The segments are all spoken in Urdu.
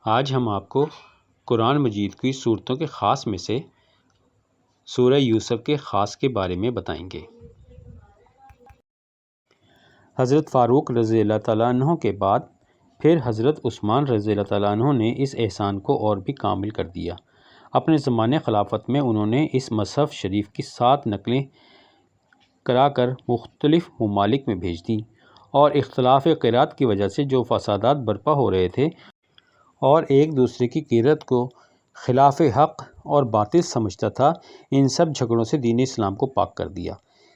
آج ہم آپ کو قرآن مجید کی صورتوں کے خاص میں سے سورہ یوسف کے خاص کے بارے میں بتائیں گے۔ حضرت فاروق رضی اللہ تعالیٰ عنہ کے بعد پھر حضرت عثمان رضی اللہ تعالیٰ عنہ نے اس احسان کو اور بھی کامل کر دیا۔ اپنے زمانے خلافت میں انہوں نے اس مصحف شریف کی 7 نقلیں کرا کر مختلف ممالک میں بھیج دیں، اور اختلاف قرأت کی وجہ سے جو فسادات برپا ہو رہے تھے اور ایک دوسرے کی قرأت کو خلاف حق اور باطل سمجھتا تھا، ان سب جھگڑوں سے دین اسلام کو پاک کر دیا،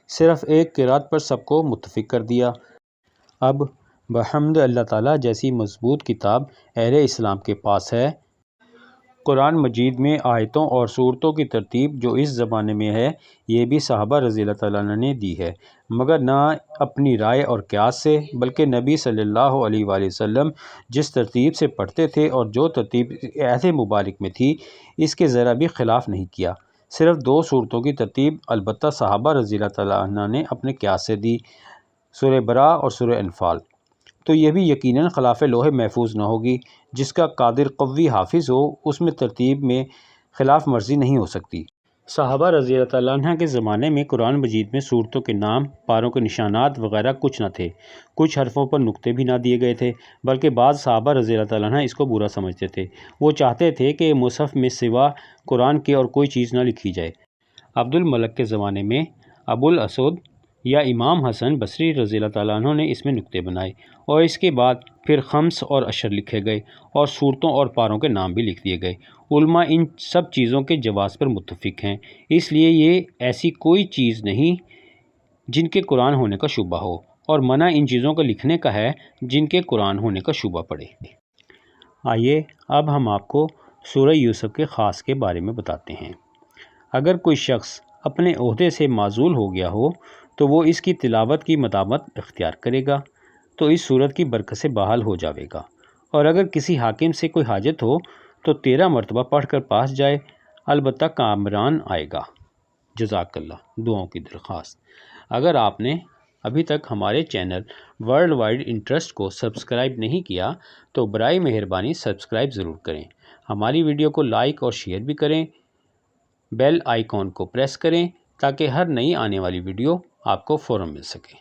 صرف ایک قرأت پر سب کو متفق کر دیا۔ اب بحمد اللہ تعالیٰ جیسی مضبوط کتاب اہل اسلام کے پاس ہے۔ قرآن مجید میں آیتوں اور سورتوں کی ترتیب جو اس زمانے میں ہے، یہ بھی صحابہ رضی اللہ تعالیٰ عنہ نے دی ہے، مگر نہ اپنی رائے اور قیاس سے، بلکہ نبی صلی اللہ علیہ وآلہ وسلم جس ترتیب سے پڑھتے تھے اور جو ترتیب عہد مبارک میں تھی، اس کے ذرا بھی خلاف نہیں کیا۔ صرف 2 سورتوں کی ترتیب البتہ صحابہ رضی اللہ تعالیٰ عنہ نے اپنے قیاس سے دی، سورہ براء اور سورہ انفال، تو یہ بھی یقیناً خلاف لوح محفوظ نہ ہوگی۔ جس کا قادر قوی حافظ ہو، اس میں ترتیب میں خلاف ورزی نہیں ہو سکتی۔ صحابہ رضی اللہ تعالیٰ عنہ کے زمانے میں قرآن مجید میں سورتوں کے نام، پاروں کے نشانات وغیرہ کچھ نہ تھے، کچھ حرفوں پر نقطے بھی نہ دیے گئے تھے، بلکہ بعض صحابہ رضی اللہ تعالیٰ عنہ اس کو برا سمجھتے تھے۔ وہ چاہتے تھے کہ مصحف میں سوا قرآن کے اور کوئی چیز نہ لکھی جائے۔ عبد الملک کے زمانے میں ابو الاسود یا امام حسن بصری رضی اللہ تعالیٰ عنہ نے اس میں نقطے بنائے، اور اس کے بعد پھر خمس اور عشر لکھے گئے، اور سورتوں اور پاروں کے نام بھی لکھ دیے گئے۔ علماء ان سب چیزوں کے جواز پر متفق ہیں، اس لیے یہ ایسی کوئی چیز نہیں جن کے قرآن ہونے کا شبہ ہو، اور منع ان چیزوں کا لکھنے کا ہے جن کے قرآن ہونے کا شبہ پڑے۔ آئیے اب ہم آپ کو سورہ یوسف کے خاص کے بارے میں بتاتے ہیں۔ اگر کوئی شخص اپنے عہدے سے معزول ہو گیا ہو تو وہ اس کی تلاوت کی مداوت اختیار کرے گا تو اس صورت کی برکت سے بحال ہو جاوے گا، اور اگر کسی حاکم سے کوئی حاجت ہو تو 13 مرتبہ پڑھ کر پاس جائے، البتہ کامران آئے گا۔ جزاک اللہ۔ دعاؤں کی درخواست: اگر آپ نے ابھی تک ہمارے چینل ورلڈ وائڈ انٹرسٹ کو سبسکرائب نہیں کیا تو برائے مہربانی سبسکرائب ضرور کریں، ہماری ویڈیو کو لائک اور شیئر بھی کریں، بیل آئیکن کو پریس کریں تاکہ ہر نئی آنے والی ویڈیو آپ کو فوراً مل سکے۔